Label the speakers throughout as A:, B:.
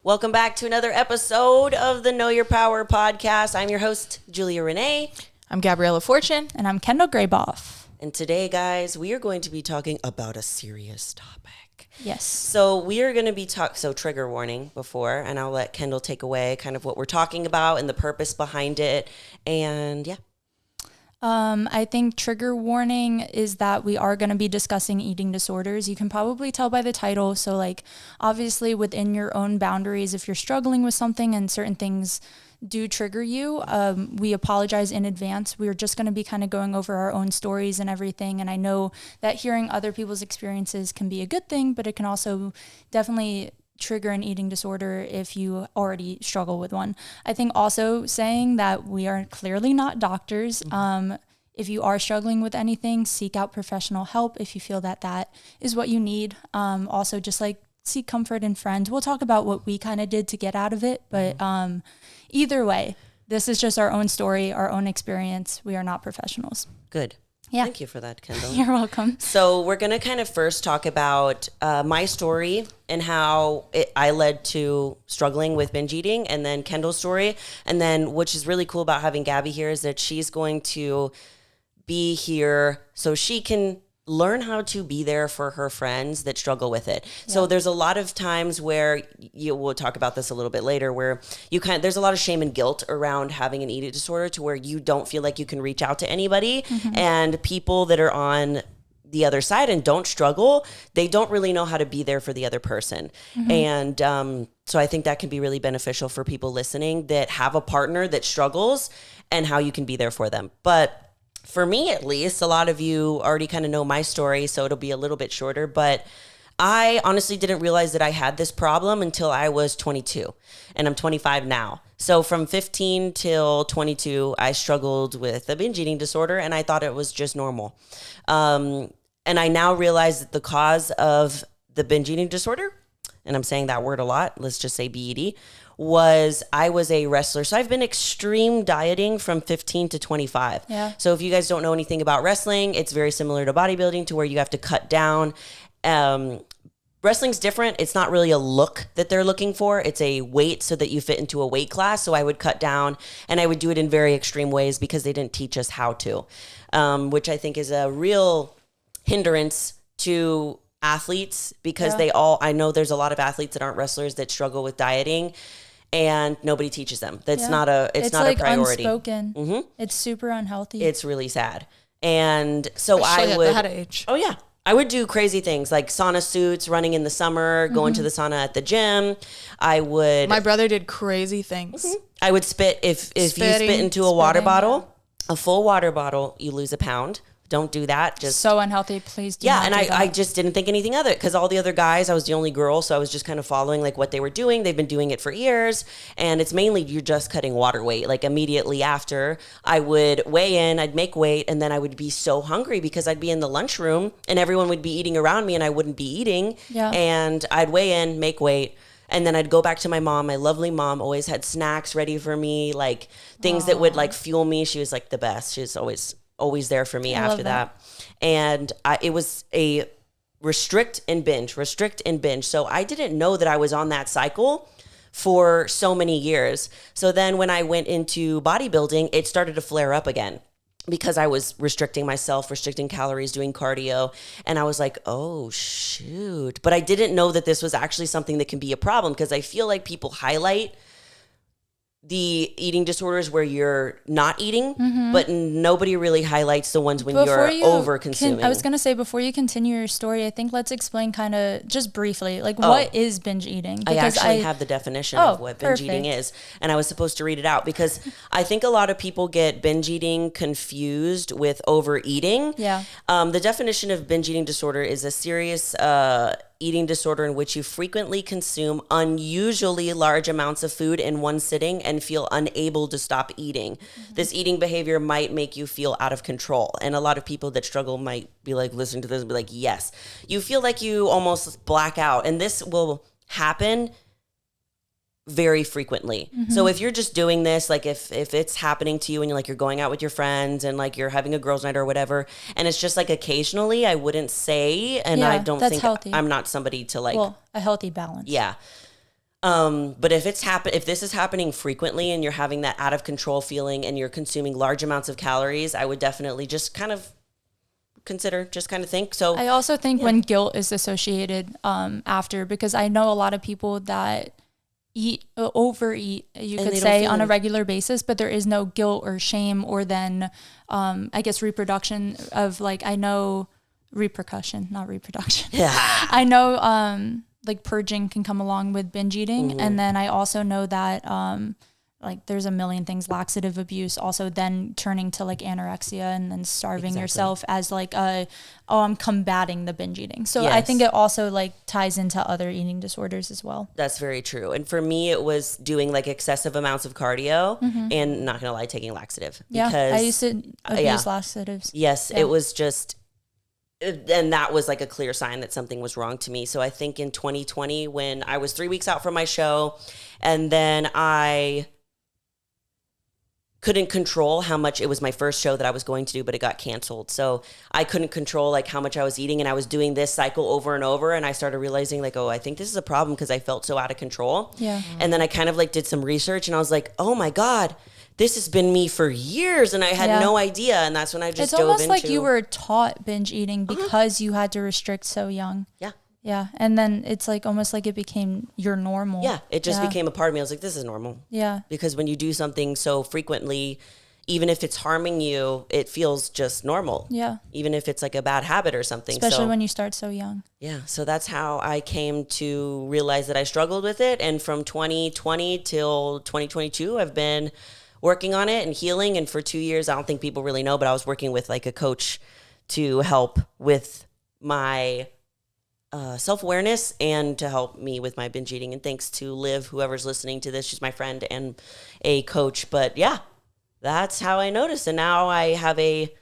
A: Welcome back to another episode of the Know Your Power podcast. I'm your host, Julia Renee.
B: I'm Gabriella Fortune.
C: And I'm Kendall Grayboff.
A: And today, guys, we are going to be talking about a serious topic.
C: Yes.
A: So we are going to be so trigger warning before, and I'll let Kendall take away kind of what we're talking about and the purpose behind it. And yeah.
C: I think trigger warning is that we are going to be discussing eating disorders. You can probably tell by the title. So like obviously within your own boundaries, if you're struggling with something and certain things do trigger you, we apologize in advance. We're just going to be kind of going over our own stories and everything. And I know that hearing other people's experiences can be a good thing, but it can also definitely trigger an eating disorder if you already struggle with one. I think also saying that we are clearly not doctors. If you are struggling with anything, seek out professional help if you feel that that is what you need. Also just like seek comfort in friends. We'll talk about what we kind of did to get out of it, but either way, this is just our own story, our own experience. We are not professionals.
A: Good.
C: Yeah.
A: Thank you for that, Kendall.
C: You're welcome.
A: So we're going to kind of first talk about my story and how I led to struggling with binge eating, and then Kendall's story. And then which is really cool about having Gabby here is that she's going to be here so she can learn how to be there for her friends that struggle with it. Yeah. So there's a lot of times where we'll talk about this a little bit later, where there's a lot of shame and guilt around having an eating disorder to where you don't feel like you can reach out to anybody. And people that are on the other side and don't struggle, they don't really know how to be there for the other person. And so I think that can be really beneficial for people listening that have a partner that struggles and how you can be there for them. But for me, at least, a lot of you already kind of know my story, so it'll be a little bit shorter. But I honestly didn't realize that I had this problem until I was 22, and I'm 25 now. So from 15 till 22, I struggled with a binge eating disorder, and I thought it was just normal. And I now realize that the cause of the binge eating disorder, and I'm saying that word a lot, let's just say BED, I was a wrestler. So I've been extreme dieting from 15 to 25.
C: Yeah.
A: So if you guys don't know anything about wrestling, it's very similar to bodybuilding to where you have to cut down. Wrestling's different. It's not really a look that they're looking for. It's a weight so that you fit into a weight class. So I would cut down, and I would do it in very extreme ways because they didn't teach us how to, which I think is a real hindrance to athletes because I know there's a lot of athletes that aren't wrestlers that struggle with dieting, and nobody teaches them. It's not a priority.
C: Unspoken. It's super unhealthy.
A: It's really sad. And so
B: Especially
A: I would,
B: at that age.
A: Oh yeah. I would do crazy things like sauna suits, running in the summer, going to the sauna at the gym.
B: My brother did crazy things.
A: I would spit. If you spit into a water bottle, a full water bottle, you lose a pound. Don't do that. Just
C: so unhealthy. Please do not
A: and
C: do that.
A: I just didn't think anything of it because all the other guys, I was the only girl, so I was just kind of following like what they were doing. They've been doing it for years, and it's mainly you're just cutting water weight. Like immediately after, I would weigh in, I'd make weight, and then I would be so hungry because I'd be in the lunchroom and everyone would be eating around me and I wouldn't be eating.
C: Yeah.
A: And I'd weigh in, make weight. And then I'd go back to my mom. My lovely mom always had snacks ready for me, like things that would like fuel me. She was like the best. She was always there for me after that. And it was a restrict and binge. So I didn't know that I was on that cycle for so many years. So then when I went into bodybuilding, it started to flare up again because I was restricting myself, restricting calories, doing cardio. And I was like, oh, shoot. But I didn't know that this was actually something that can be a problem because I feel like people highlight the eating disorders where you're not eating, but nobody really highlights the ones when you're over consuming.
C: I was going to say, before you continue your story, I think let's explain kind of just briefly, like what is binge eating?
A: Because I actually have the definition of what binge eating is, and I was supposed to read it out because I think a lot of people get binge eating confused with overeating.
C: Yeah.
A: The definition of binge eating disorder is a serious eating disorder in which you frequently consume unusually large amounts of food in one sitting and feel unable to stop eating. This eating behavior might make you feel out of control. And a lot of people that struggle might be like, listening to this and be like, yes. You feel like you almost black out. And this will happen very frequently. So if you're just doing this, like if it's happening to you and you're going out with your friends and like you're having a girls' night or whatever, and it's just like occasionally, I wouldn't say, and I don't think
C: healthy.
A: I'm not somebody to like,
C: well, a healthy balance.
A: Yeah. But if this is happening frequently and you're having that out of control feeling and you're consuming large amounts of calories, I would definitely just kind of think. So
C: I also think when guilt is associated after, because I know a lot of people that overeat, you could say, on a regular basis, but there is no guilt or shame, or then I guess reproduction of like, I know repercussion, not reproduction. Yeah. I know like purging can come along with binge eating. Mm-hmm. And then I also know that like there's a million things, laxative abuse, also then turning to like anorexia and then starving yourself as like I'm combating the binge eating. So I think it also like ties into other eating disorders as well.
A: That's very true. And for me, it was doing like excessive amounts of cardio and, not gonna lie, taking laxative.
C: Because, I used to abuse laxatives.
A: Yes, it was just, and that was like a clear sign that something was wrong to me. So I think in 2020, when I was 3 weeks out from my show, and then I couldn't control how much, it was my first show that I was going to do, but it got canceled. So I couldn't control like how much I was eating, and I was doing this cycle over and over. And I started realizing like, oh, I think this is a problem because I felt so out of control. Yeah. And then I kind of like did some research, and I was like, oh my God, this has been me for years, and I had no idea. And that's when I just dove into.
C: It's almost like you were taught binge eating because you had to restrict so young.
A: Yeah.
C: Yeah. And then it's like almost like it became your normal.
A: Yeah. It just became a part of me. I was like, this is normal.
C: Yeah.
A: Because when you do something so frequently, even if it's harming you, it feels just normal.
C: Yeah.
A: Even if it's like a bad habit or something.
C: Especially when you start so young.
A: Yeah. So that's how I came to realize that I struggled with it. And from 2020 till 2022, I've been working on it and healing. And for 2 years, I don't think people really know, but I was working with like a coach to help with my self-awareness and to help me with my binge eating. And thanks to Liv, whoever's listening to this, she's my friend and a coach. But yeah, that's how I noticed. And now I have a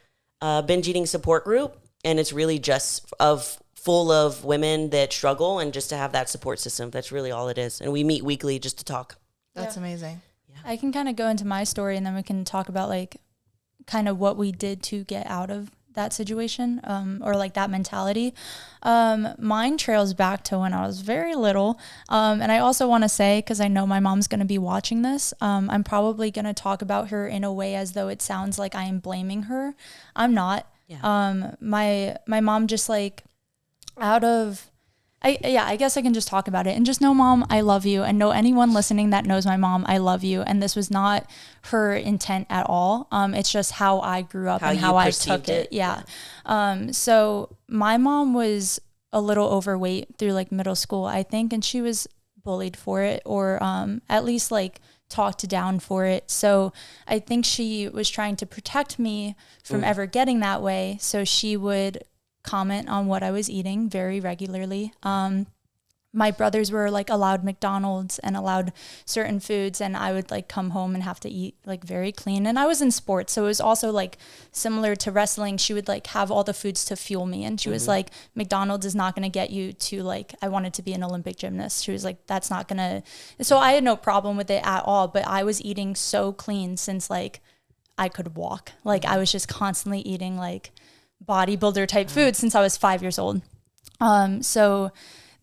A: binge eating support group, and it's really just full of women that struggle, and just to have that support system. That's really all it is. And we meet weekly just to talk.
B: That's amazing.
C: Yeah. I can kind of go into my story, and then we can talk about like kind of what we did to get out of that situation, or like that mentality. Mine trails back to when I was very little. And I also want to say, because I know my mom's going to be watching this, I'm probably going to talk about her in a way as though it sounds like I am blaming her. I'm not. Yeah. My mom just like I guess I can just talk about it and just know, Mom, I love you, and know anyone listening that knows my mom, I love you. And this was not her intent at all. It's just how I grew up and how I took it. Yeah. So my mom was a little overweight through like middle school, I think, and she was bullied for it, or at least like talked down for it. So I think she was trying to protect me from ever getting that way. So she would comment on what I was eating very regularly. My brothers were like allowed McDonald's and allowed certain foods, and I would like come home and have to eat like very clean. And I was in sports, so it was also like similar to wrestling. She would like have all the foods to fuel me, and she was like, McDonald's is not going to get you to like, I wanted to be an Olympic gymnast. She was like, that's not going to. So I had no problem with it at all, but I was eating so clean since like I could walk. Like I was just constantly eating like bodybuilder type food since I was 5 years old. So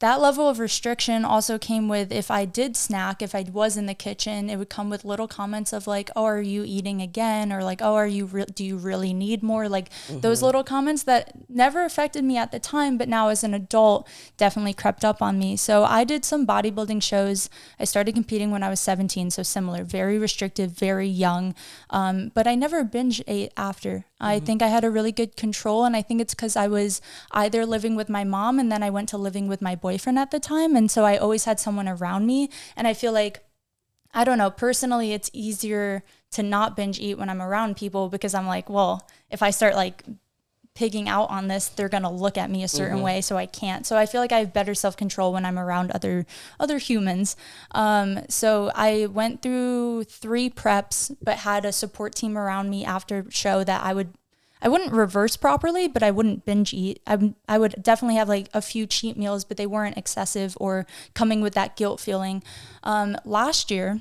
C: that level of restriction also came with, if I did snack, if I was in the kitchen, it would come with little comments of like, oh, are you eating again? Or like, oh, do you really need more? Like those little comments that never affected me at the time, but now as an adult definitely crept up on me. So I did some bodybuilding shows. I started competing when I was 17. So similar, very restrictive, very young. But I never binge ate after. I think I had a really good control, and I think it's because I was either living with my mom, and then I went to living with my boyfriend at the time, and so I always had someone around me. And I feel like, I don't know, personally it's easier to not binge eat when I'm around people, because I'm like, well, if I start like pigging out on this, they're gonna look at me a certain way, so I can't. So I feel like I have better self-control when I'm around other humans. So I went through 3 preps, but had a support team around me after show that I wouldn't reverse properly, but I wouldn't binge eat. I would definitely have like a few cheat meals, but they weren't excessive or coming with that guilt feeling. Last year,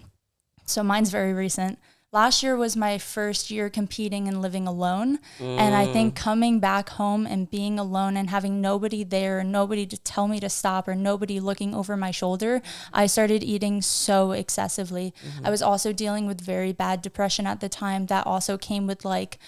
C: so mine's very recent. last year was my first year competing and living alone. And I think coming back home and being alone and having nobody there and nobody to tell me to stop or nobody looking over my shoulder, I started eating so excessively. I was also dealing with very bad depression at the time that also came with like,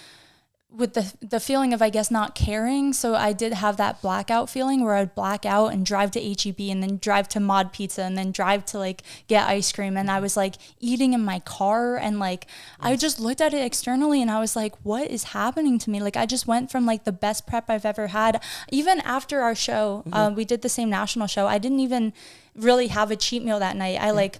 C: with the feeling of, I guess, not caring. So I did have that blackout feeling where I'd black out and drive to H-E-B and then drive to Mod Pizza and then drive to like get ice cream. And I was like eating in my car and like, I just looked at it externally and I was like, what is happening to me? Like I just went from like the best prep I've ever had. Even after our show, we did the same national show. I didn't even really have a cheat meal that night. I like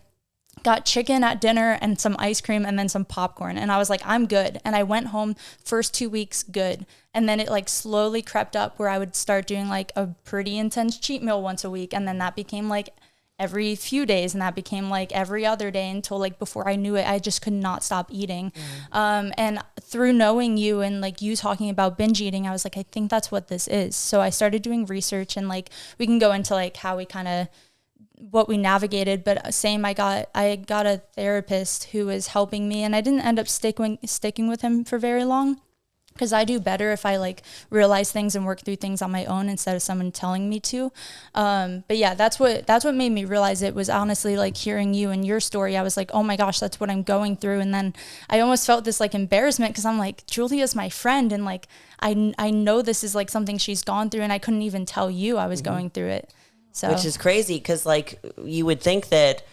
C: got chicken at dinner and some ice cream and then some popcorn. And I was like, I'm good. And I went home first 2 weeks good. And then it like slowly crept up where I would start doing like a pretty intense cheat meal once a week. And then that became like every few days. And that became like every other day until like before I knew it, I just could not stop eating. And through knowing you and like you talking about binge eating, I was like, I think that's what this is. So I started doing research and like, we can go into like how we kind of what we navigated, but same, I got a therapist who was helping me, and I didn't end up sticking with him for very long because I do better if I like realize things and work through things on my own instead of someone telling me to. But yeah, that's what made me realize it was honestly like hearing you and your story. I was like, oh my gosh, that's what I'm going through. And then I almost felt this like embarrassment because I'm like, Julia's my friend. And like, I know this is like something she's gone through and I couldn't even tell you I was going through it. So.
A: Which is crazy because, like, you would think that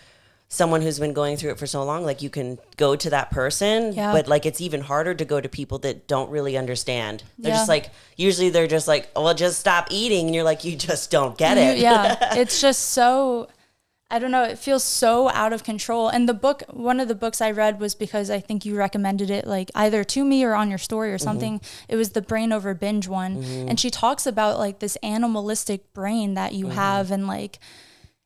A: someone who's been going through it for so long, like, you can go to that person, but, like, it's even harder to go to people that don't really understand. They're just, like, usually they're just like, well, just stop eating. And you're like, you just don't get it.
C: Yeah, it's just so... I don't know, it feels so out of control. And the book, one of the books I read was because I think you recommended it like either to me or on your story or something. It was the Brain Over Binge one. And she talks about like this animalistic brain that you have and like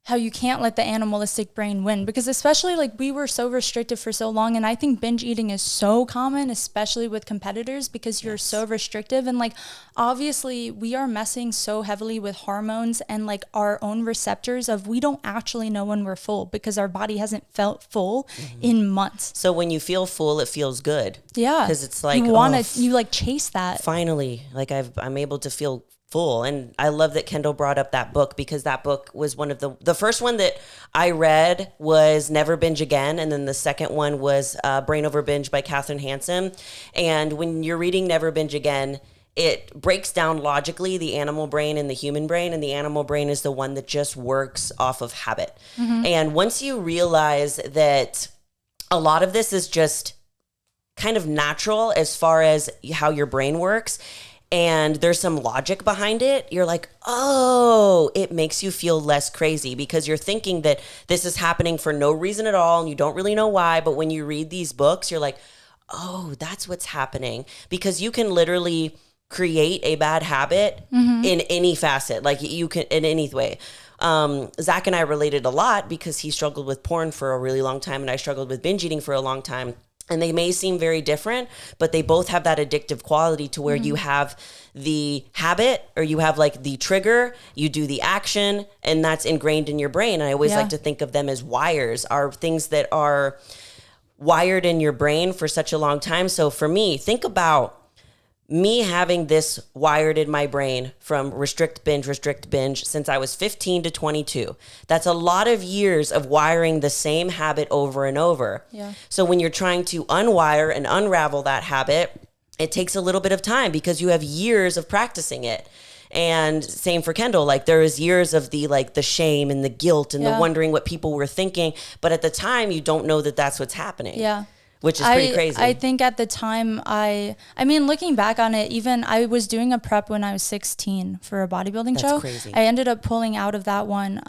C: how you can't let the animalistic brain win, because especially like we were so restricted for so long. And I think binge eating is so common, especially with competitors, because you're so restrictive. And like, obviously we are messing so heavily with hormones and like our own receptors of, we don't actually know when we're full because our body hasn't felt full in months.
A: So when you feel full, it feels good.
C: Yeah.
A: Because it's like,
C: you want to, you like chase that.
A: Finally, like I'm able to feel full. And I love that Kendall brought up that book, because that book was one of the first one that I read was Never Binge Again. And then the second one was Brain Over Binge by Katherine Hansen. And when you're reading Never Binge Again, it breaks down logically the animal brain and the human brain. And the animal brain is the one that just works off of habit. And once you realize that a lot of this is just kind of natural as far as how your brain works, and there's some logic behind it, you're like, oh, it makes you feel less crazy, because you're thinking that this is happening for no reason at all and you don't really know why. But when you read these books, you're like, oh, that's what's happening. Because you can literally create a bad habit in any facet, like you can in any way. Zach and I related a lot because he struggled with porn for a really long time and I struggled with binge eating for a long time. And they may seem very different, but they both have that addictive quality to where you have the habit, or you have like the trigger, you do the action, and that's ingrained in your brain. And I always like to think of them as wires, are things that are wired in your brain for such a long time. So for me, think about me having this wired in my brain from restrict binge since I was 15 to 22. That's a lot of years of wiring the same habit over and over. Yeah. So when you're trying to unwire and unravel that habit, it takes a little bit of time because you have years of practicing it. And same for Kendall, like there was years of the shame and the guilt and the wondering what people were thinking. But at the time, you don't know that that's what's happening.
C: Yeah.
A: Which is pretty crazy.
C: I think at the time, I mean, looking back on it, even I was doing a prep when I was 16 for a bodybuilding show.
A: That's crazy.
C: I ended up pulling out of that one.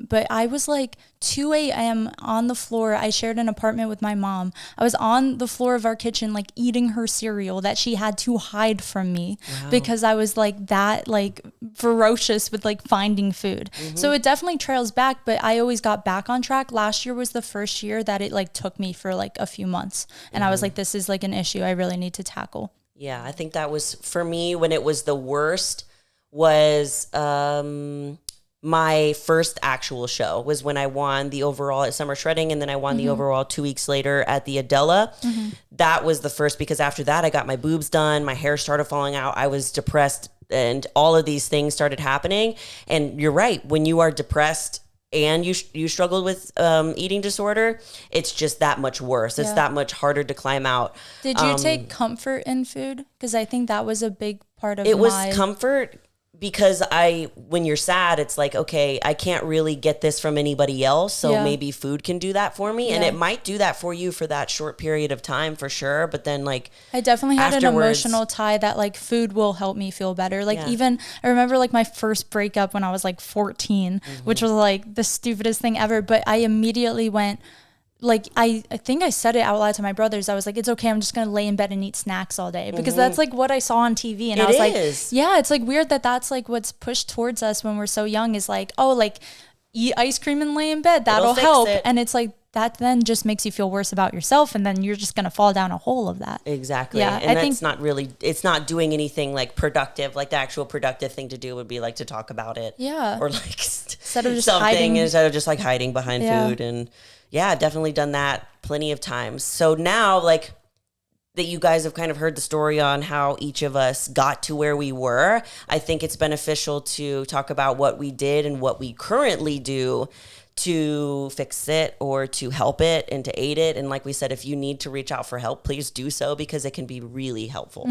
C: But I was like 2 a.m. on the floor. I shared an apartment with my mom. I was on the floor of our kitchen, like eating her cereal that she had to hide from me because I was like that, like ferocious with like finding food. So it definitely trails back, but I always got back on track. Last year was the first year that it like took me for like a few months. And I was like, this is like an issue I really need to tackle.
A: Yeah, I think that was, for me, when it was the worst, was my first actual show was when I won the overall at Summer Shredding, and then I won the overall 2 weeks later at the Adela. That was the first, because after that I got my boobs done, my hair started falling out, I was depressed, and all of these things started happening. And you're right, when you are depressed and you struggle with eating disorder, it's just that much worse. It's that much harder to climb out.
C: Did you take comfort in food? Because I think that was a big part of
A: it. Was comfort, because when you're sad, it's like, okay, I can't really get this from anybody else, so maybe food can do that for me. And it might do that for you for that short period of time, for sure. But then, like,
C: I definitely had an emotional tie that, like, food will help me feel better. Like, even I remember, like, my first breakup when I was like 14, which was like the stupidest thing ever. But I immediately went, like, I think I said it out loud to my brothers. I was like, it's okay, I'm just going to lay in bed and eat snacks all day. Because that's, like, what I saw on TV. And I was like, yeah, it's, like, weird that that's, like, what's pushed towards us when we're so young is, like, oh, like, eat ice cream and lay in bed. That'll help. And it's, like, that then just makes you feel worse about yourself. And then you're just going to fall down a hole of that.
A: Exactly. Yeah, and that's not really, it's not doing anything, like, productive. Like, the actual productive thing to do would be, like, to talk about it.
C: Yeah.
A: Or, like,
C: instead of just hiding.
A: Instead of just, like, hiding behind food. And yeah, I've definitely done that plenty of times. So now, like, that you guys have kind of heard the story on how each of us got to where we were, I think it's beneficial to talk about what we did and what we currently do to fix it or to help it and to aid it. And like we said, if you need to reach out for help, please do so, because it can be really helpful.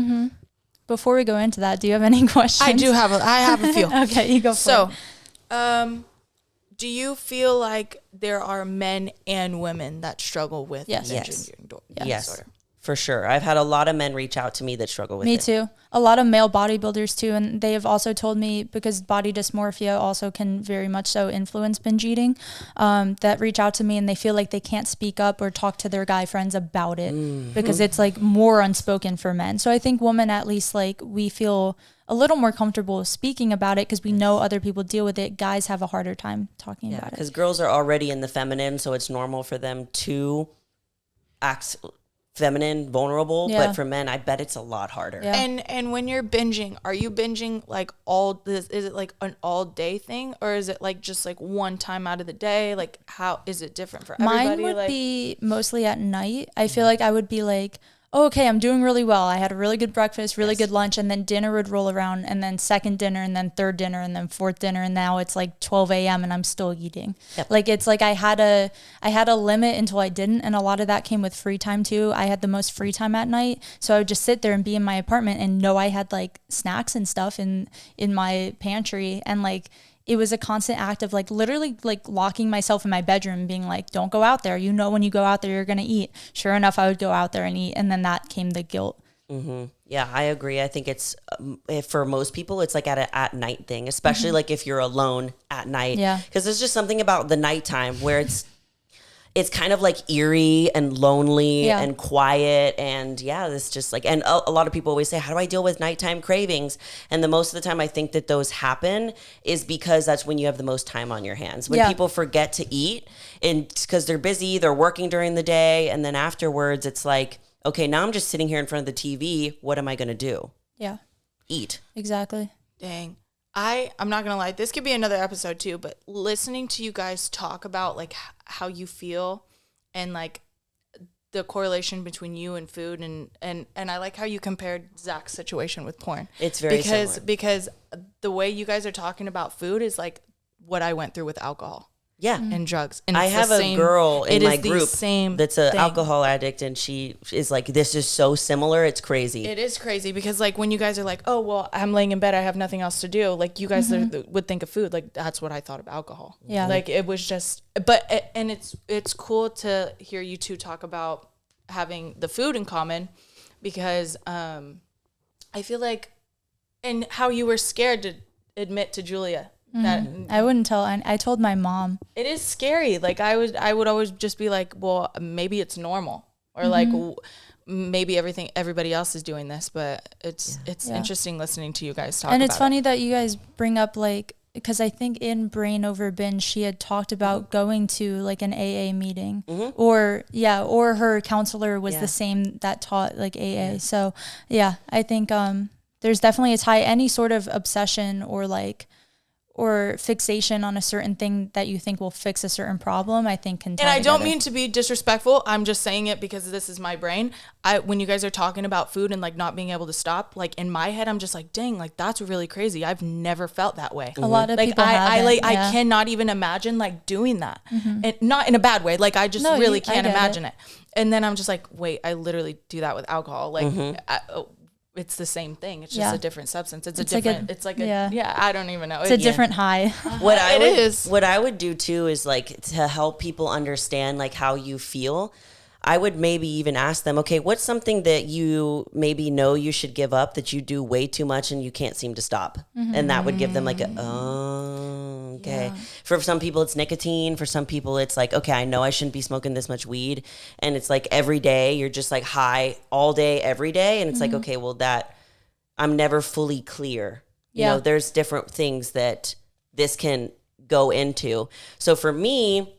C: Before we go into that, do you have any questions?
B: I have a few.
C: Okay, you go for it.
B: Do you feel like there are men and women that struggle with
C: Yes.
B: disorder?
A: For sure. I've had a lot of men reach out to me that struggle with it.
C: Me too. A lot of male bodybuilders too. And they have also told me, because body dysmorphia also can very much so influence binge eating, that reach out to me and they feel like they can't speak up or talk to their guy friends about it because it's like more unspoken for men. So I think women, at least, like, we feel a little more comfortable speaking about it because we know other people deal with it. Guys have a harder time talking about it.
A: Because girls are already in the feminine, so it's normal for them to act feminine, vulnerable. But for men, I bet it's a lot harder.
B: And when you're binging, are you binging like is it like an all day thing, or is it like just like one time out of the day? Like, how is it different for everybody?
C: Mine would be mostly at night. I feel like I would be like, oh, okay, I'm doing really well. I had a really good breakfast, really good lunch, and then dinner would roll around, and then second dinner, and then third dinner, and then fourth dinner, and now it's like 12 a.m. and I'm still eating. Like, it's like I had a limit until I didn't, and a lot of that came with free time too. I had the most free time at night, so I would just sit there and be in my apartment and know I had like snacks and stuff in my pantry, and like, it was a constant act of like literally like locking myself in my bedroom and being like, don't go out there. You know, when you go out there, you're going to eat. Sure enough, I would go out there and eat. And then that came the guilt.
A: Yeah, I agree. I think it's for most people, it's like at night thing, especially like if you're alone at night.
C: Yeah.
A: Because there's just something about the nighttime where it's kind of like eerie and lonely and quiet. And it's just like, and a lot of people always say, how do I deal with nighttime cravings? And the most of the time I think that those happen is because that's when you have the most time on your hands. When people forget to eat, and because they're busy, they're working during the day. And then afterwards it's like, okay, now I'm just sitting here in front of the TV. What am I going to do?
C: Yeah.
A: Eat.
C: Exactly.
B: Dang. I'm not gonna lie, this could be another episode too, but listening to you guys talk about like how you feel and like the correlation between you and food, and I like how you compared Zach's situation with porn.
A: It's very similar.
B: Because the way you guys are talking about food is like what I went through with alcohol. And drugs. And
A: I have a girl in my group that's an
B: thing.
A: alcohol addict, and she is like, this is so similar. It's crazy.
B: It is crazy because like when you guys are like, oh, well, I'm laying in bed, I have nothing else to do. Like you guys would think of food. Like that's what I thought of alcohol.
C: Yeah.
B: Like it was just, and it's cool to hear you two talk about having the food in common, because I feel like, and how you were scared to admit to Julia that
C: I wouldn't tell. I told my mom.
B: It is scary. Like I would always just be like, well, maybe it's normal, or like maybe everybody else is doing this. But it's interesting listening to you guys talk.
C: And it's funny that you guys bring up like, because I think in Brain Over Binge, she had talked about going to like an AA meeting, or her counselor was the same that taught like AA. So I think there's definitely a tie. Any sort of obsession or like, or fixation on a certain thing that you think will fix a certain problem, I think can tie
B: And I don't
C: together.
B: mean to be disrespectful. I'm just saying it because this is my brain. When you guys are talking about food and like not being able to stop, like in my head, I'm just like, dang, like that's really crazy. I've never felt that way.
C: A lot of
B: like
C: people
B: I cannot even imagine like doing that, and not in a bad way. Like I just really can't imagine it. And then I'm just like, wait, I literally do that with alcohol. Like it's the same thing. It's just a different substance. It's I don't even know.
C: It's a different high.
A: What I would do too is like to help people understand like how you feel. I would maybe even ask them, okay, what's something that you maybe know you should give up that you do way too much and you can't seem to stop? And that would give them like okay. Yeah. For some people, it's nicotine. For some people, it's like, okay, I know I shouldn't be smoking this much weed. And it's like every day you're just like high all day, every day. And it's like, okay, well that I'm never fully clear. You know, there's different things that this can go into. So for me,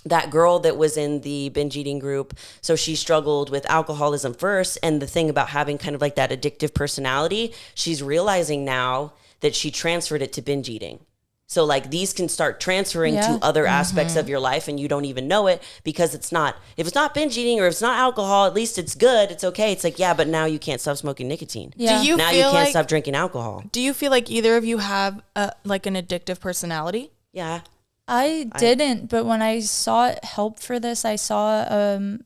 A: that girl that was in the binge eating group, so she struggled with alcoholism first. And the thing about having kind of like that addictive personality, she's realizing now that she transferred it to binge eating. So like these can start transferring to other aspects of your life and you don't even know it because if it's not binge eating or if it's not alcohol, at least it's good. It's okay. It's like, yeah, but now you can't stop smoking nicotine.
C: Yeah.
B: Do you
A: now
B: feel
A: you can't
B: like,
A: stop drinking alcohol.
B: Do you feel like either of you have like an addictive personality?
A: Yeah.
C: I didn't, but when I sought help for this, I saw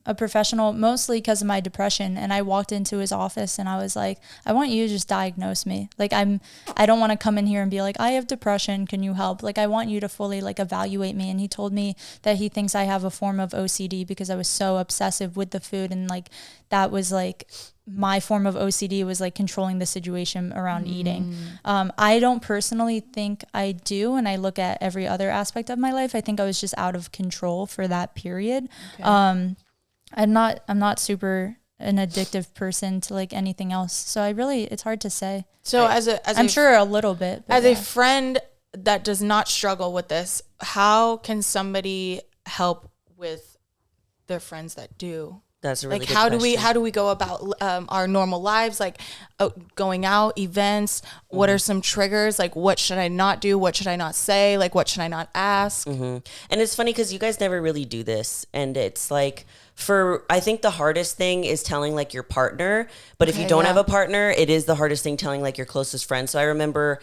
C: a professional, mostly because of my depression, and I walked into his office and I was like, I want you to just diagnose me. Like I don't want to come in here and be like, I have depression, can you help? Like I want you to fully like evaluate me. And he told me that he thinks I have a form of OCD because I was so obsessive with the food, and like that was like my form of OCD was like controlling the situation around eating. I don't personally think I do. And I look at every other aspect of my life. I think I was just out of control for that period. Okay. I'm not super an addictive person to like anything else. So it's hard to say.
B: So
C: I'm sure a little bit.
B: As a friend that does not struggle with this, how can somebody help with their friends that do?
A: That's a really
B: like
A: good
B: how
A: question.
B: do we go about our normal lives, like going out, events? What are some triggers? Like what should I not do? What should I not say? Like what should I not ask?
A: And it's funny because you guys never really do this, and it's like I think the hardest thing is telling like your partner, but if you don't have a partner, it is the hardest thing telling like your closest friend. So I remember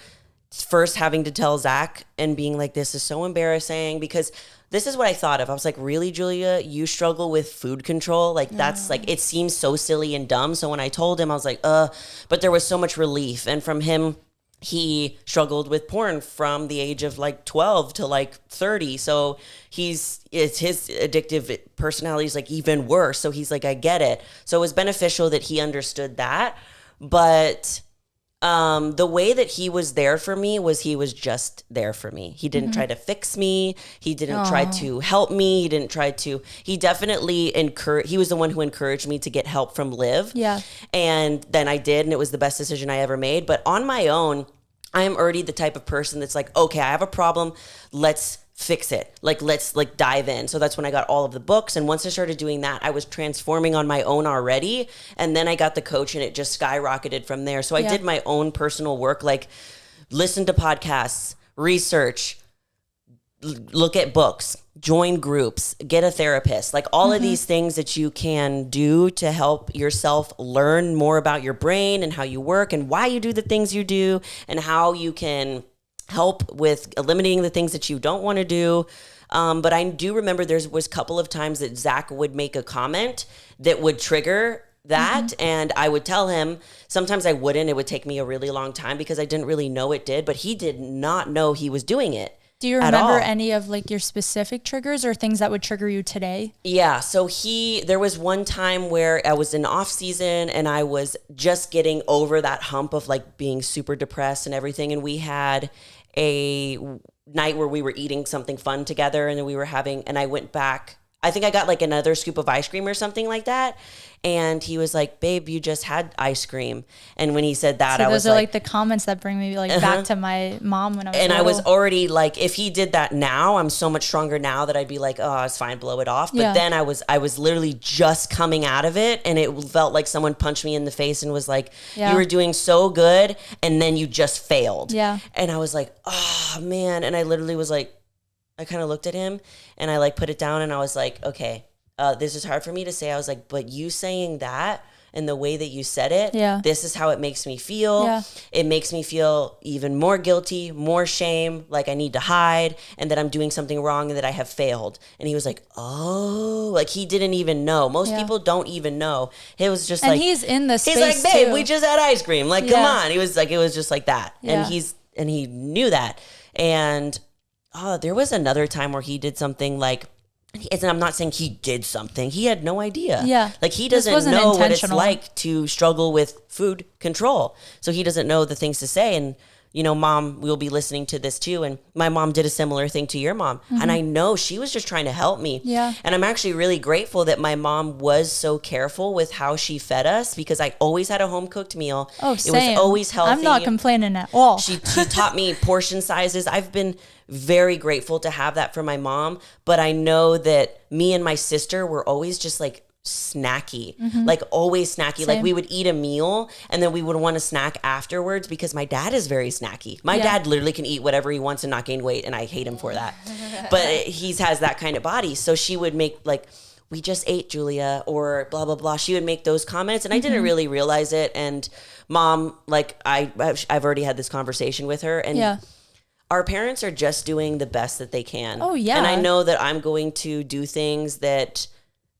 A: first having to tell Zach and being like, this is so embarrassing, because this is what I thought of. I was like, really, Julia, you struggle with food control? Like that's like, it seems so silly and dumb. So when I told him, I was like, but there was so much relief. And from him, he struggled with porn from the age of like 12 to like 30. So his addictive personality is like even worse. So he's like, I get it. So it was beneficial that he understood that. But the way that he was there for me was he was just there for me. He didn't try to fix me. He didn't try to help me. He definitely he was the one who encouraged me to get help from Liv.
C: Yeah. And
A: then I did, and it was the best decision I ever made. But on my own, I am already the type of person that's like, okay, I have a problem. Let's fix it. Like, let's like dive in. So that's when I got all of the books. And once I started doing that, I was transforming on my own already. And then I got the coach and it just skyrocketed from there. So I did my own personal work, like listen to podcasts, research, look at books, join groups, get a therapist, like all of these things that you can do to help yourself learn more about your brain and how you work and why you do the things you do and how you can help with eliminating the things that you don't want to do. But I do remember there was a couple of times that Zach would make a comment that would trigger that. And I would tell him, sometimes I wouldn't. It would take me a really long time because I didn't really know it did, but he did not know he was doing it.
C: Do you remember any of like your specific triggers or things that would trigger you today?
A: Yeah. So there was one time where I was in off season and I was just getting over that hump of like being super depressed and everything. And we had a night where we were eating something fun together and then and I went back I think I got like another scoop of ice cream or something like that. And he was like, babe, you just had ice cream. And when he said that,
C: So
A: I was
C: those are
A: like
C: like the comments that bring me like back to my mom when I was
A: and
C: little.
A: I was already like, if he did that now, I'm so much stronger now that I'd be like, oh, it's fine, blow it off. But then I was literally just coming out of it, and it felt like someone punched me in the face and was like, you were doing so good, and then you just failed.
C: Yeah.
A: And I was like, oh man. And I literally was like, I kind of looked at him and I like put it down and I was like, okay, this is hard for me to say. I was like, but you saying that and the way that you said it, this is how it makes me feel. Yeah. It makes me feel even more guilty, more shame, like I need to hide and that I'm doing something wrong and that I have failed. And he was like, oh, like he didn't even know. Most people don't even know. It was just
C: and
A: like,
C: he's in the space
A: he's like, babe,
C: too.
A: we just had ice cream. Like, come on. He was like, it was just like that. And he knew that. And there was another time where he did something like, and I'm not saying he did something. He had no idea.
C: Yeah.
A: Like he doesn't know what it's like to struggle with food control. So he doesn't know the things to say. And, you know, mom will be listening to this too. And my mom did a similar thing to your mom. Mm-hmm. And I know she was just trying to help me.
C: Yeah.
A: And I'm actually really grateful that my mom was so careful with how she fed us because I always had a home cooked meal.
C: Oh, same.
A: It was always healthy.
C: I'm not complaining at all.
A: She taught me portion sizes. I've been very grateful to have that from my mom, but I know that me and my sister were always just like snacky, like always snacky.
C: Same.
A: Like we would eat a meal and then we would want to snack afterwards because my dad is very snacky. My dad literally can eat whatever he wants and not gain weight, and I hate him for that. But he has that kind of body. So she would make like, we just ate, Julia, or blah, blah, blah. She would make those comments and I didn't really realize it. And mom, like I've already had this conversation with her and our parents are just doing the best that they can.
C: Oh, yeah.
A: And I know that I'm going to do things that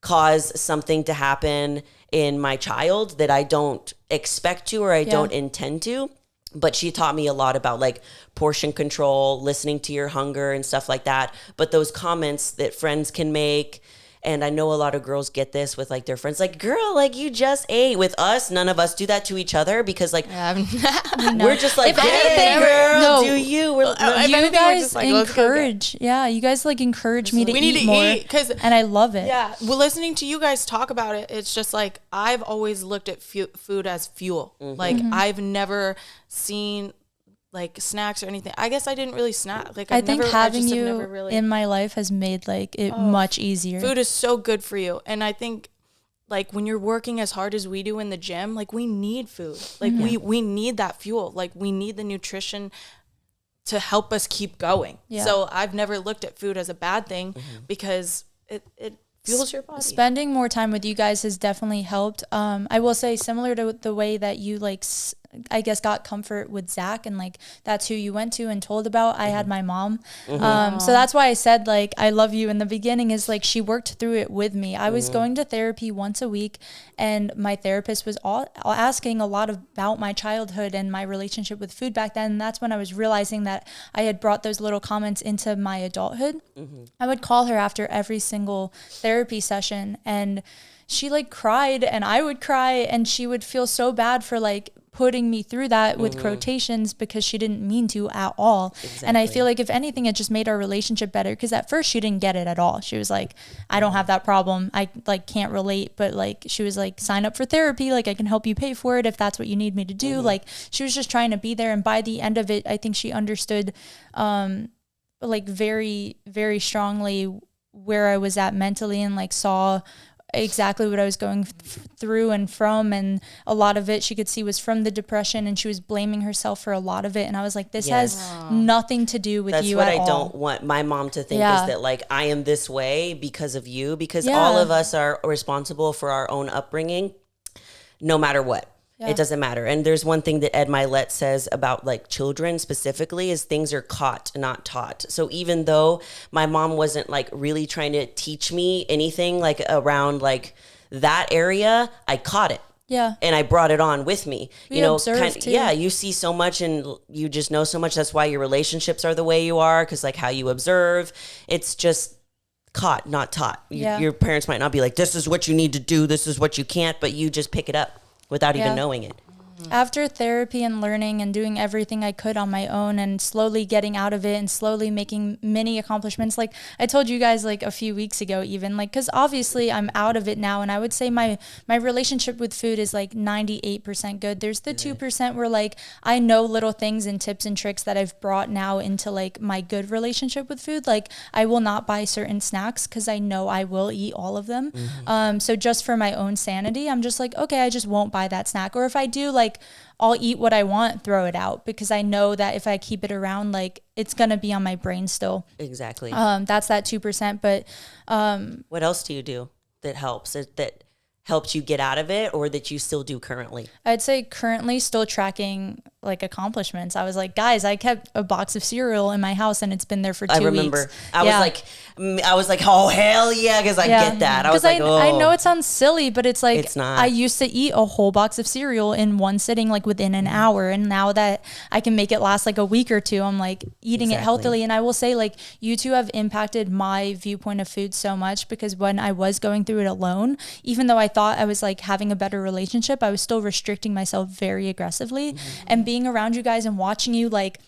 A: cause something to happen in my child that I don't expect to or I don't intend to. But she taught me a lot about like portion control, listening to your hunger and stuff like that. But those comments that friends can make, and I know a lot of girls get this with like their friends, like, girl, like you just ate. With us, none of us do that to each other because like we're just like, hey, girl, do you?
C: You guys like, encourage, you guys like encourage me to eat more, and I love it.
B: Yeah, well, listening to you guys talk about it, it's just like I've always looked at food as fuel. Like I've never seen like snacks or anything. I guess I didn't really snack. Like
C: I think having you in my life has made like it much easier.
B: Food is so good for you, and I think like when you're working as hard as we do in the gym, like we need food. Like we need that fuel. Like we need the nutrition to help us keep going. Yeah. So I've never looked at food as a bad thing because it fuels your body.
C: Spending more time with you guys has definitely helped. I will say similar to the way that you like I guess got comfort with Zach and like that's who you went to and told about. I had my mom. So that's why I said like I love you in the beginning is like she worked through it with me. I was going to therapy once a week and my therapist was all asking a lot about my childhood and my relationship with food back then. And that's when I was realizing that I had brought those little comments into my adulthood. I would call her after every single therapy session and she like cried and I would cry and she would feel so bad for like putting me through that with quotations because she didn't mean to at all. Exactly. And I feel like if anything, it just made our relationship better because at first she didn't get it at all. She was like, I don't have that problem. I like can't relate. But like, she was like, sign up for therapy. Like I can help you pay for it if that's what you need me to do. Like she was just trying to be there. And by the end of it, I think she understood like very, very strongly where I was at mentally and like saw exactly what I was going through and from, and a lot of it she could see was from the depression and she was blaming herself for a lot of it, and I was like, this has nothing to do with you at all. That's what I don't
A: want my mom to think is that like I am this way because of you, because all of us are responsible for our own upbringing no matter what. It doesn't matter. And there's one thing that Ed Milet says about like children specifically is things are caught, not taught. So even though my mom wasn't like really trying to teach me anything like around like that area, I caught it.
C: Yeah.
A: And I brought it on with me.
C: You know, too.
A: You see so much and you just know so much. That's why your relationships are the way you are, because like how you observe, it's just caught, not taught. Your parents might not be like, this is what you need to do, this is what you can't, but you just pick it up without even knowing it.
C: After therapy and learning and doing everything I could on my own and slowly getting out of it and slowly making many accomplishments, like I told you guys like a few weeks ago, even like, because obviously I'm out of it now, and I would say my relationship with food is like 98% good. There's the 2% where like I know little things and tips and tricks that I've brought now into like my good relationship with food. Like I will not buy certain snacks because I know I will eat all of them. So just for my own sanity, I'm just like, okay, I just won't buy that snack. Or if I do, like I'll eat what I want, throw it out, because I know that if I keep it around, like it's gonna be on my brain still.
A: Exactly.
C: That's that 2%. But
A: what else do you do that helps? That helped you get out of it, or that you still do currently?
C: I'd say currently still tracking like accomplishments. I was like, guys, I kept a box of cereal in my house and it's been there for 2 weeks.
A: I remember. I was like, oh hell yeah, because I get that. I was like, oh.
C: I know it sounds silly, but it's like,
A: it's not.
C: I used to eat a whole box of cereal in one sitting, like within an hour. And now that I can make it last like a week or two, I'm like eating it healthily. And I will say, like, you two have impacted my viewpoint of food so much, because when I was going through it alone, even though I thought I was like having a better relationship, I was still restricting myself very aggressively. And being around you guys and watching you, like,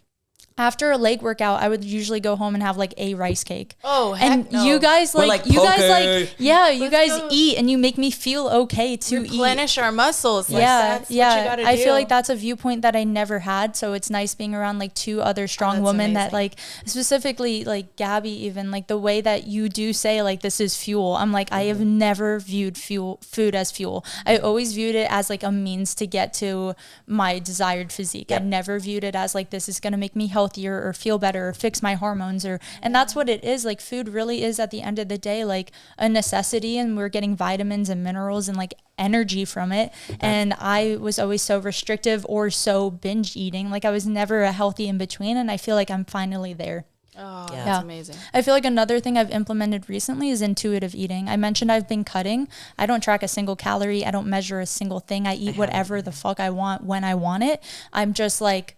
C: after a leg workout, I would usually go home and have like a rice cake.
B: Oh, heck
C: and
B: no.
C: you guys like you guys like you guys eat and you make me feel okay to
B: replenish our muscles. Like,
C: that's what you gotta I
B: do.
C: feel like that's a viewpoint that I never had. So it's nice being around like two other strong women that like, specifically like Gabby, even like the way that you do say like this is fuel. I'm like, I have never viewed food as fuel. I always viewed it as like a means to get to my desired physique. I never viewed it as like this is gonna make me healthier or feel better or fix my hormones, and that's what it is. Like food really is at the end of the day like a necessity, and we're getting vitamins and minerals and like energy from it. And I was always so restrictive or so binge eating. Like I was never a healthy in between, and I feel like I'm finally there.
B: Oh, that's amazing.
C: I feel like another thing I've implemented recently is intuitive eating. I mentioned I've been cutting. I don't track a single calorie. I don't measure a single thing. I eat whatever the fuck I want when I want it. I'm just like,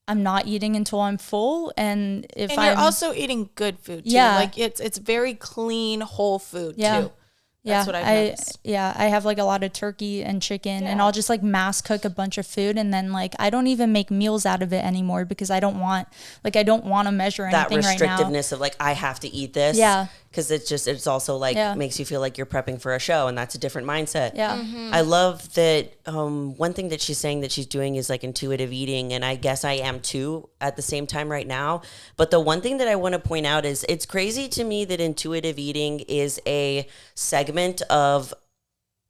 C: I'm not eating until I'm full, and
B: you're also eating good food too.
C: Yeah,
B: like it's very clean, whole food too. That's what I've noticed.
C: I have like a lot of turkey and chicken, and I'll just like mass cook a bunch of food, and then like I don't even make meals out of it anymore because I don't want to measure anything right now.
A: That restrictiveness of like I have to eat this.
C: Yeah.
A: Because it's also like makes you feel like you're prepping for a show, and that's a different mindset.
C: Yeah.
B: Mm-hmm.
A: I love that. One thing that she's saying that she's doing is like intuitive eating, and I guess I am too at the same time right now. But the one thing that I want to point out is it's crazy to me that intuitive eating is a segment of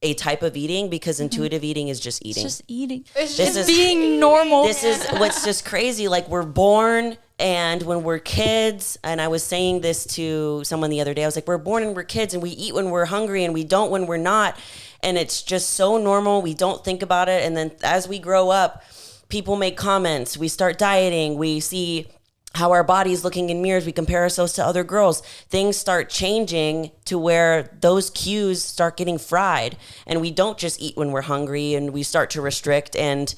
A: a type of eating, because intuitive eating is just eating.
C: It's just eating.
B: It's just
C: being normal.
A: This is what's just crazy. Like we're born, and when we're kids, and I was saying this to someone the other day, I was like, we're born and we're kids, and we eat when we're hungry and we don't when we're not. And it's just so normal. We don't think about it. And then as we grow up, people make comments. We start dieting. We see how our body's looking in mirrors. We compare ourselves to other girls. Things start changing to where those cues start getting fried, and we don't just eat when we're hungry, and we start to restrict. And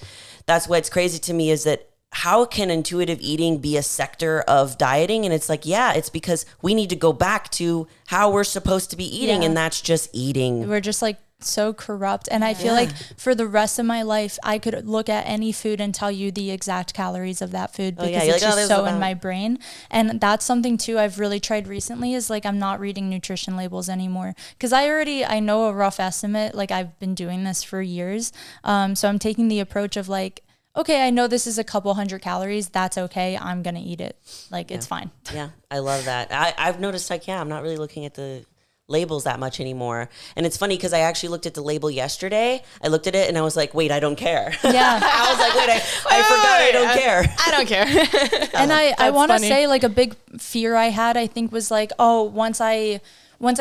A: that's what's crazy to me, is that how can intuitive eating be a sector of dieting? And it's like, it's because we need to go back to how we're supposed to be eating, and that's just eating.
C: We're just like so corrupt. And I feel like for the rest of my life, I could look at any food and tell you the exact calories of that food, because it's just so in my brain. And that's something too I've really tried recently, is like I'm not reading nutrition labels anymore, because I know a rough estimate. Like I've been doing this for years. So I'm taking the approach of like, okay, I know this is a couple hundred calories. That's okay. I'm going to eat it. Like it's fine.
A: Yeah, I love that. I've noticed like, I'm not really looking at the labels that much anymore. And it's funny because I actually looked at the label yesterday. I looked at it and I was like, wait, I don't care.
C: Yeah.
A: I was like, wait, I forgot I don't care.
B: I don't care.
C: And I want to say like a big fear I had, I think, was like, oh, once I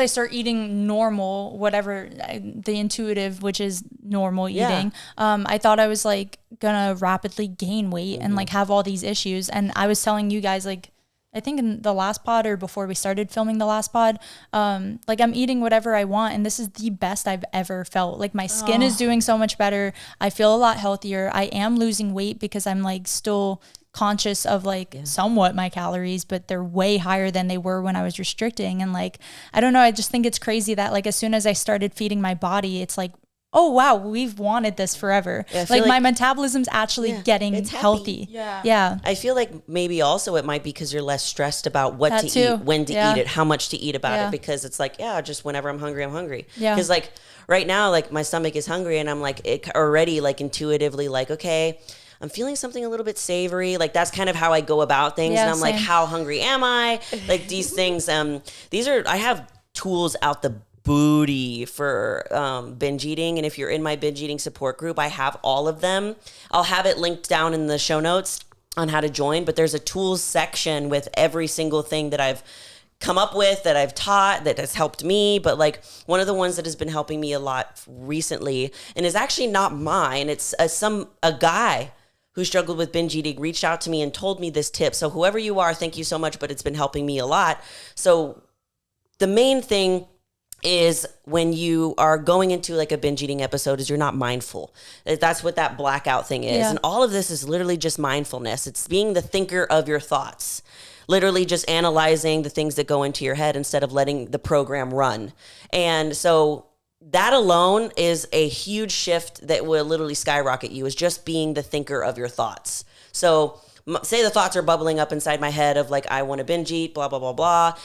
C: start eating normal, whatever the intuitive, which is normal eating, I thought I was like gonna rapidly gain weight and like have all these issues. And I was telling you guys, like, I think in the last pod or before we started filming the last pod, like I'm eating whatever I want, and this is the best I've ever felt. Like my skin is doing so much better. I feel a lot healthier. I am losing weight because I'm like still conscious of like somewhat my calories, but they're way higher than they were when I was restricting. And like, I don't know, I just think it's crazy that like as soon as I started feeding my body, it's like oh wow, we've wanted this forever.
A: Yeah,
C: like my metabolism's actually getting
A: it's happy.
C: healthy. Yeah.
A: I feel like maybe also it might be because you're less stressed about what
C: That
A: to
C: too.
A: eat, when to eat it, how much to eat about
C: Yeah.
A: it, because it's like, just whenever I'm hungry, I'm hungry.
C: Yeah.
A: Because like right now, like my stomach is hungry and I'm like already like intuitively like, okay, I'm feeling something a little bit savory. Like that's kind of how I go about things.
C: Yeah,
A: and I'm like,
C: same.
A: how hungry am I? Like these things, I have tools out the booty for binge eating. And if you're in my binge eating support group, I have all of them. I'll have it linked down in the show notes on how to join, but there's a tools section with every single thing that I've come up with, that I've taught, that has helped me. But like one of the ones that has been helping me a lot recently, and is actually not mine, it's a guy who struggled with binge eating reached out to me and told me this tip. So whoever you are, thank you so much, but it's been helping me a lot. So the main thing is when you are going into like a binge eating episode is you're not mindful. That's what that blackout thing is.
C: Yeah.
A: And all of this is literally just mindfulness. It's being the thinker of your thoughts, literally just analyzing the things that go into your head instead of letting the program run. And so that alone is a huge shift that will literally skyrocket you, is just being the thinker of your thoughts. So say the thoughts are bubbling up inside my head of like, I want to binge eat, blah, blah, blah, blah.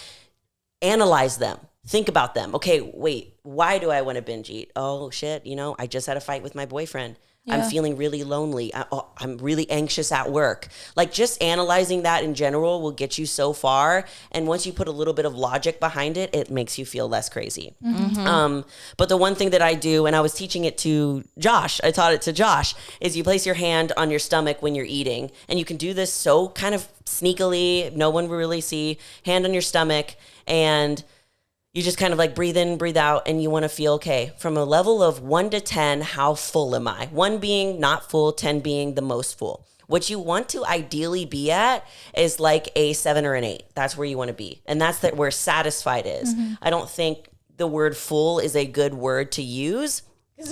A: Analyze them. Think about them. Okay, wait, why do I want to binge eat? Oh shit, I just had a fight with my boyfriend.
C: Yeah.
A: I'm feeling really lonely. I'm really anxious at work. Like just analyzing that in general will get you so far. And once you put a little bit of logic behind it, it makes you feel less crazy. Mm-hmm. But the one thing that I do, and I was teaching it to Josh, I taught it to Josh, is you place your hand on your stomach when you're eating. And you can do this so kind of sneakily, no one will really see, hand on your stomach, and you just kind of like breathe in, breathe out, and you want to feel, okay, from a level of 1 to 10, how full am I? 1 being not full, 10 being the most full. What you want to ideally be at is like a 7 or an 8. That's where you want to be. And that's where satisfied is. Mm-hmm. I don't think the word full is a good word to use.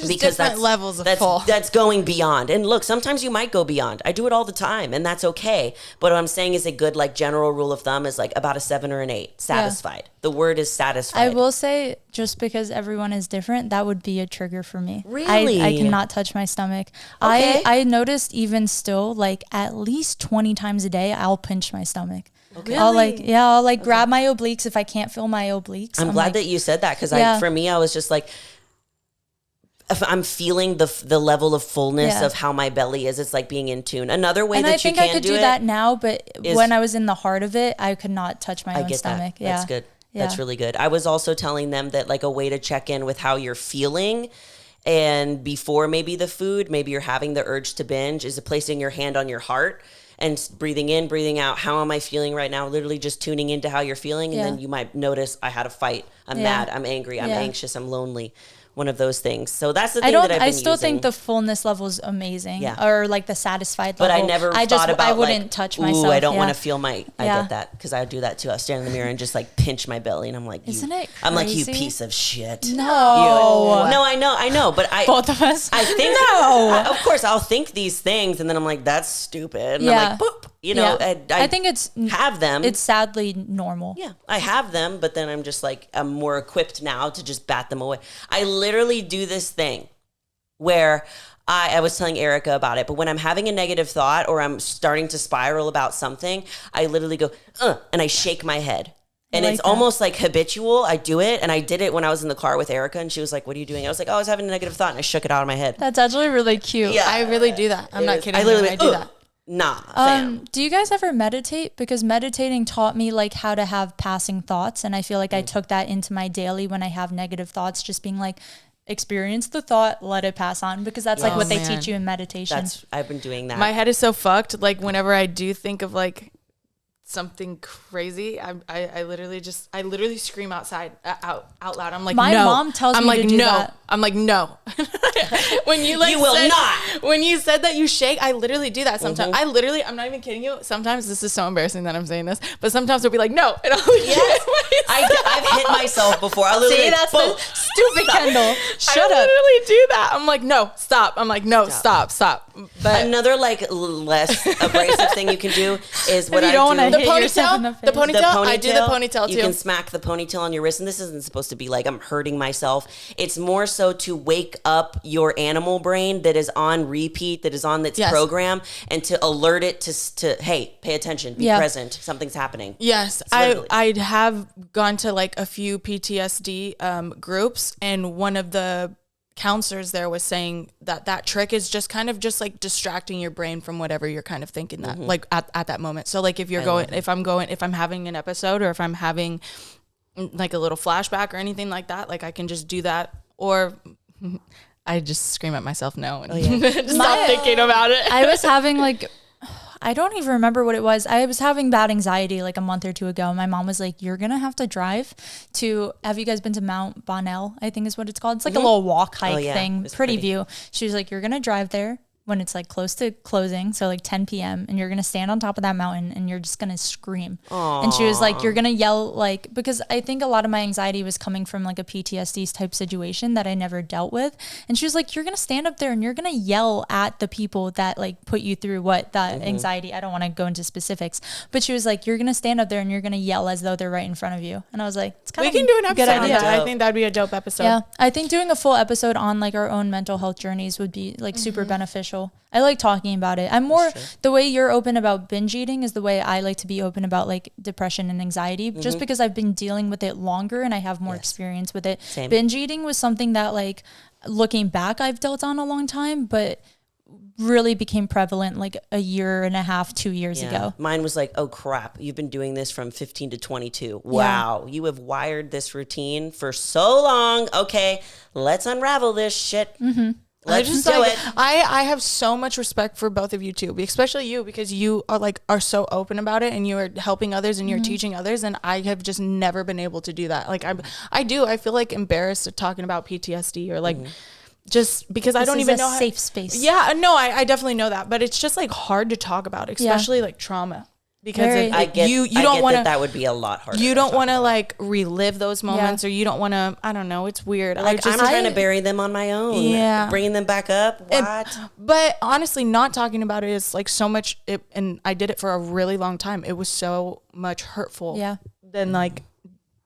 B: Because that's levels of full.
A: That's going beyond. And look, sometimes you might go beyond. I do it all the time, and that's okay. But what I'm saying is a good like general rule of thumb is like about a 7 or an 8. Satisfied. Yeah. The word is satisfied.
C: I will say, just because everyone is different, that would be a trigger for me.
A: Really?
C: I cannot touch my stomach.
A: Okay.
C: I noticed even still, like at least 20 times a day, I'll pinch my stomach.
A: Okay.
C: I'll grab my obliques if I can't feel my obliques.
A: I'm glad that you said that, because for me, I was just like, if I'm feeling the level of fullness of how my belly is, it's like being in tune. Another way that you can do it.
C: I think I could do that now, but when I was in the heart of it, I could not touch my own stomach.
A: That. That's good. Yeah. That's really good. I was also telling them that like a way to check in with how you're feeling, and before maybe the food, maybe you're having the urge to binge, is placing your hand on your heart and breathing in, breathing out. How am I feeling right now? Literally just tuning into how you're feeling. And then you might notice, I had a fight. I'm mad. I'm angry. I'm anxious. I'm lonely. One of those things. So that's the thing that I've been using.
C: I still think the fullness level is amazing.
A: Yeah.
C: Or like the satisfied
A: but
C: level.
A: I never thought about
C: I wouldn't
A: like,
C: touch myself.
A: I don't want to feel I get that, because I do that too. I stand in the mirror and just like pinch my belly, and I'm like,
C: isn't it crazy?
A: I'm like, you piece of shit.
C: No.
A: No, I know. But
C: both of us.
A: I think, of course, I'll think these things, and then I'm like, that's stupid. And I'm like, boop. I
C: think it's
A: have them.
C: It's sadly normal.
A: Yeah, I have them, but then I'm just like, I'm more equipped now to just bat them away. I literally do this thing where I was telling Erica about it, but when I'm having a negative thought or I'm starting to spiral about something, I literally go, and I shake my head. And it's almost like habitual. I do it. And I did it when I was in the car with Erica, and she was like, what are you doing? I was like, I was having a negative thought, and I shook it out of my head.
C: That's actually really cute.
B: Yeah, I really do that. I'm not kidding. I literally do that.
A: Nah, fam.
C: Do you guys ever meditate? Because meditating taught me like how to have passing thoughts, and I feel like I took that into my daily when I have negative thoughts, just being like, experience the thought, let it pass on, because that's like what they teach you in meditation.
A: I've been doing that.
B: My head is so fucked. Like whenever I do think of like something crazy, I literally scream out loud. I'm like,
C: my
B: no.
C: mom tells me to do that.
B: I'm like, no. When you like,
A: you will not.
B: When you said that you shake, I literally do that sometimes. I'm not even kidding you. Sometimes, this is so embarrassing that I'm saying this, but sometimes I'll be like, no, and I'll
A: I've hit myself before. I literally,
C: see, that's the stupid Kendall. Shut up.
B: I literally do that. I'm like, no, stop. I'm like, no, stop. But
A: another like less abrasive thing you can do is what
C: you don't
A: I do.
C: hit yourself in the face.
B: The ponytail. I do the ponytail too.
A: You can smack the ponytail on your wrist, and this isn't supposed to be like I'm hurting myself. It's more so also to wake up your animal brain that is on repeat, that is on its program, and to alert it to hey, pay attention, be present, something's happening.
B: Yes, I have gone to like a few PTSD groups, and one of the counselors there was saying that trick is just kind of just like distracting your brain from whatever you're kind of thinking that like at that moment. So like if I'm having an episode, or if I'm having like a little flashback or anything like that, like I can just do that, or I just scream at myself no and just stop thinking about it.
C: I was having like, I don't even remember what it was. I was having bad anxiety like a month or two ago. My mom was like, you're going to have to drive to, have you guys been to Mount Bonnell? I think is what it's called. It's like a little walk hike thing, pretty view. She was like, you're going to drive there when it's like close to closing, so like 10 p.m. and you're gonna stand on top of that mountain and you're just gonna scream. Aww. And she was like, you're gonna yell, like, because I think a lot of my anxiety was coming from like a PTSD type situation that I never dealt with. And she was like, you're gonna stand up there and you're gonna yell at the people that like put you through what that anxiety, I don't want to go into specifics, but she was like, you're gonna stand up there and you're gonna yell as though they're right in front of you. And I was like, it's kind of
B: we can do an episode on that. I think that'd be a dope episode.
C: Yeah, I think doing a full episode on like our own mental health journeys would be like super beneficial. I like talking about it. I'm more, the way you're open about binge eating is the way I like to be open about like depression and anxiety, just because I've been dealing with it longer and I have more experience with it. Same. Binge eating was something that like looking back I've dealt on a long time, but really became prevalent like a year and a half, 2 years ago.
A: Mine was like, oh crap, you've been doing this from 15 to 22. Wow, you have wired this routine for so long. Okay, let's unravel this shit. Let's just do it.
B: I have so much respect for both of you too, especially you, because you are so open about it and you are helping others and you're teaching others, and I have just never been able to do that. Like I feel like embarrassed at talking about PTSD or like just because I don't even know
C: safe space.
B: Yeah, no, I definitely know that, but it's just like hard to talk about, especially like trauma. Because
A: I get that would be a lot harder.
B: You don't want to like relive those moments, or you don't want to. I don't know. It's weird.
A: Like I'm trying to bury them on my own. Yeah, bringing them back up. What?
B: But honestly, not talking about it is like so much. And I did it for a really long time. It was so much hurtful.
C: Yeah.
B: Than like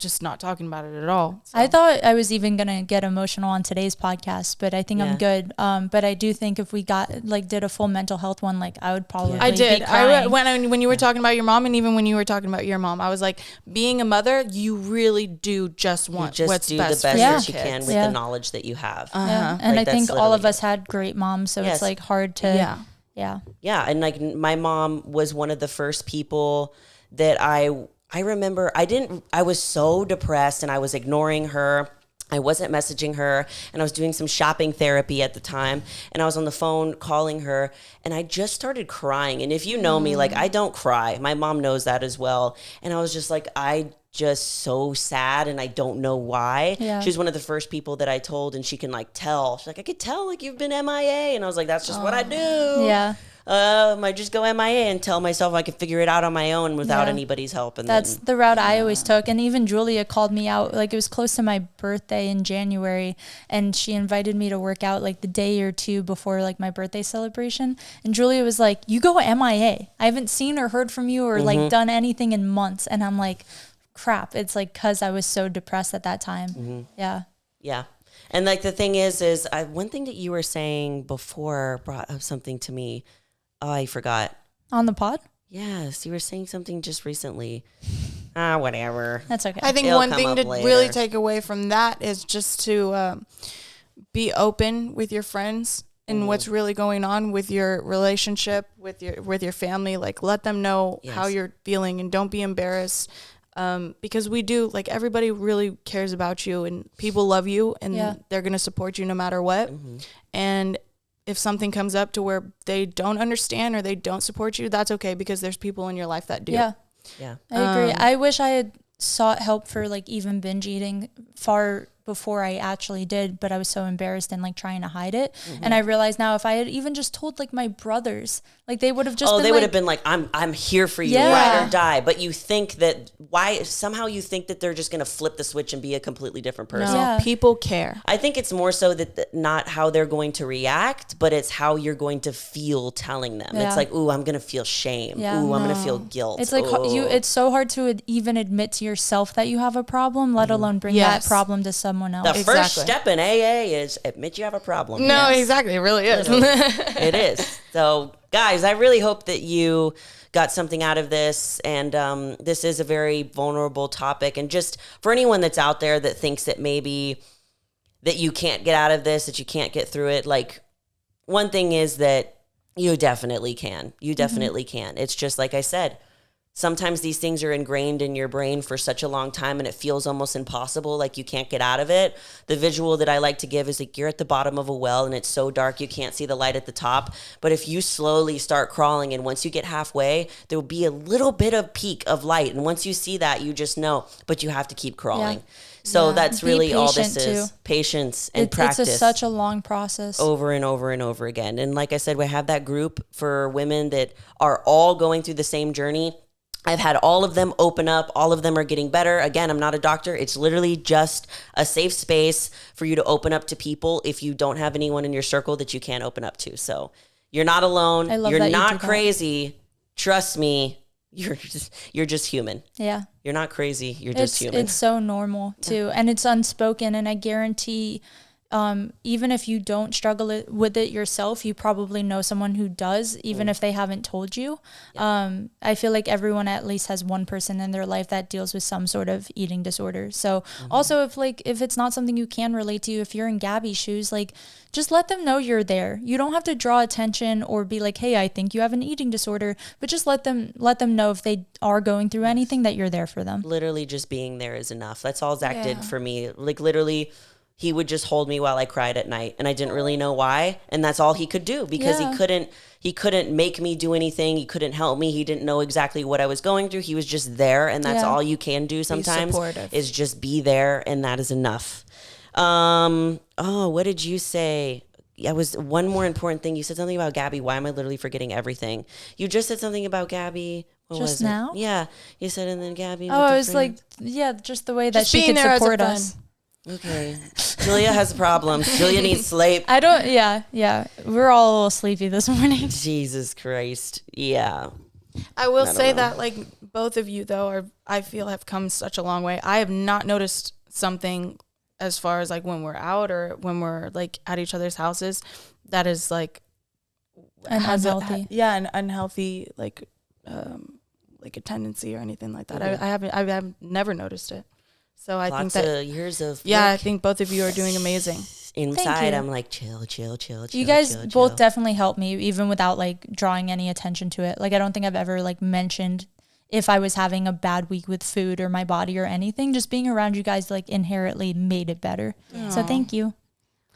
B: just not talking about it at all. So.
C: I thought I was even gonna get emotional on today's podcast, but I think I'm good. But I do think if we did a full mental health one, like I would probably.
B: I did. When you were talking about your mom, and even when you were talking about your mom, I was like, being a mother, you really do just want what's best for your
A: that you can with the knowledge that you have.
C: And like, I think all of us had great moms, so it's like hard to. Yeah. And like my mom was one of the first people that I remember I was so depressed and I was ignoring her. I wasn't messaging her, and I was doing some shopping therapy at the time, and I was on the phone calling her, and I just started crying. And if you know me, like I don't cry. My mom knows that as well. And I was just like, just so sad, and I don't know why. Yeah. She was one of the first people that I told, and she can like tell. She's like, I could tell like you've been MIA. And I was like, that's just what I do. Yeah. I just go MIA and tell myself I can figure it out on my own without anybody's help. And that's the route I always took. And even Julia called me out, like it was close to my birthday in January, and she invited me to work out like the day or two before like my birthday celebration. And Julia was like, you go MIA. I haven't seen or heard from you or like done anything in months. And I'm like, crap. It's like, cause I was so depressed at that time. Yeah. And like the thing is one thing that you were saying before brought up something to me. Oh, I forgot. On the pod? Yes, you were saying something just recently. Whatever. That's okay.
B: I think one thing to really take away from that is just to be open with your friends and what's really going on with your relationship, with your family. Like, let them know how you're feeling, and don't be embarrassed. Because we do, like, everybody really cares about you, and people love you, and they're going to support you no matter what. And if something comes up to where they don't understand or they don't support you, that's okay, because there's people in your life that do. Yeah. I agree. I wish I had sought help for like even binge eating far before I actually did, but I was so embarrassed and like trying to hide it. And I realize now if I had even just told like my brothers, like they would have just would have been like, I'm here for you, ride or die. But you think that somehow you think that they're just going to flip the switch and be a completely different person. No, people care.
A: I think it's more so that not how they're going to react, but it's how you're going to feel telling them. It's like, ooh, I'm going to feel shame. Ooh, I'm going to feel guilt. It's like it's so hard to even admit to yourself that you have a problem, let alone bring that problem to someone
C: someone else.
A: The first step in AA is admit you have a problem.
B: No, exactly. It really is.
A: It is. So, guys, I really hope that you got something out of this. And this is a very vulnerable topic. And just for anyone that's out there that thinks that maybe that you can't get out of this, that you can't get through it, like, one thing is that you definitely can. You definitely can. It's just like I said, sometimes these things are ingrained in your brain for such a long time and it feels almost impossible, like you can't get out of it. The visual that I like to give is like you're at the bottom of a well and it's so dark you can't see the light at the top. But if you slowly start crawling and once you get halfway, there will be a little bit of peak of light. And once you see that, you just know, but you have to keep crawling. Yeah. So that's really all this is. Patience and practice.
C: It's such a long process.
A: Over and over and over again. And like I said, we have that group for women that are all going through the same journey. I've had all of them open up. All of them are getting better. Again, I'm not a doctor. It's literally just a safe space for you to open up to people if you don't have anyone in your circle that you can't open up to. So you're not alone. You're not crazy. Trust me. You're just human.
C: Yeah.
A: You're not crazy. You're just human.
C: It's so normal too. And it's unspoken. And I guarantee, even if you don't struggle with it yourself, you probably know someone who does, even if they haven't told you. Yeah. I feel like everyone at least has one person in their life that deals with some sort of eating disorder. So also if it's not something you can relate to, if you're in Gabby's shoes, like just let them know you're there. You don't have to draw attention or be like, hey, I think you have an eating disorder, but just let them know if they are going through anything that you're there for them. Literally just being there is enough. That's all Zach did for me. Like literally, he would just hold me while I cried at night, and I didn't really know why. And that's all he could do because he couldn't make me do anything. He couldn't help me. He didn't know exactly what I was going through. He was just there, and that's all you can do sometimes is just be there, and that is enough. What did you say? Yeah, was one more important thing. You said something about Gabby. Why am I literally forgetting everything? You just said something about Gabby. What just now? Yeah, you said, and then Gabby. Oh, I was like, just the way that just she could support us. Okay. Julia has problems. Julia needs sleep. Yeah. We're all a little sleepy this morning. Jesus Christ. Yeah.
B: I will say that, like, both of you, though, I feel have come such a long way. I have not noticed something as far as, like, when we're out or when we're, like, at each other's houses that is, like, unhealthy. An unhealthy, like a tendency or anything like that. Mm-hmm. I've never noticed it. So I think that years of I think both of you are doing amazing. Inside, I'm like chill. You guys both definitely help me, even without like drawing any attention to it. Like I don't think I've ever like mentioned if I was having a bad week with food or my body or anything. Just being around you guys like inherently made it better. Aww. So thank you.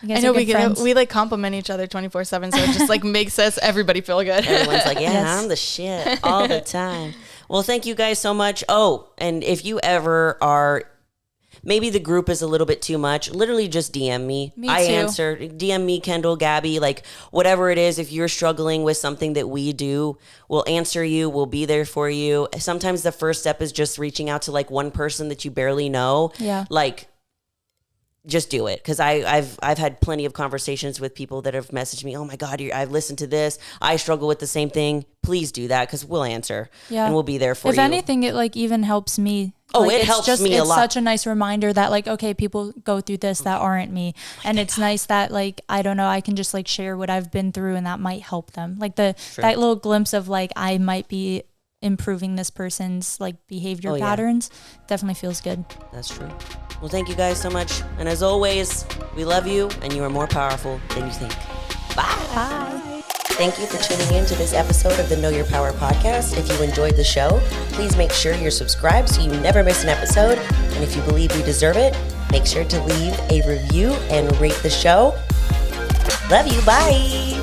B: I know we like compliment each other 24/7, so it just like makes everybody feel good. Everyone's like, I'm the shit all the time. Well, thank you guys so much. Oh, and if you ever are. Maybe the group is a little bit too much. Literally just DM me. I answer. DM me, Kendall, Gabby, like whatever it is. If you're struggling with something that we do, we'll answer you. We'll be there for you. Sometimes the first step is just reaching out to like one person that you barely know. Yeah. Like, just do it. Because I've had plenty of conversations with people that have messaged me. Oh my God, I've listened to this. I struggle with the same thing. Please do that because we'll answer. Yeah. And we'll be there for you. If anything, it like even helps me. Oh, like, it helps me a lot. It's such a nice reminder that like, okay, people go through this that aren't me. And it's nice that like, I don't know, I can just like share what I've been through and that might help them. Like that little glimpse of like, I might be improving this person's like behavior patterns definitely feels good. That's true. Well, thank you guys so much. And as always, we love you and you are more powerful than you think. Bye. Bye. Thank you for tuning in to this episode of the Know Your Power podcast. If you enjoyed the show, please make sure you're subscribed so you never miss an episode. And if you believe we deserve it, make sure to leave a review and rate the show. Love you. Bye.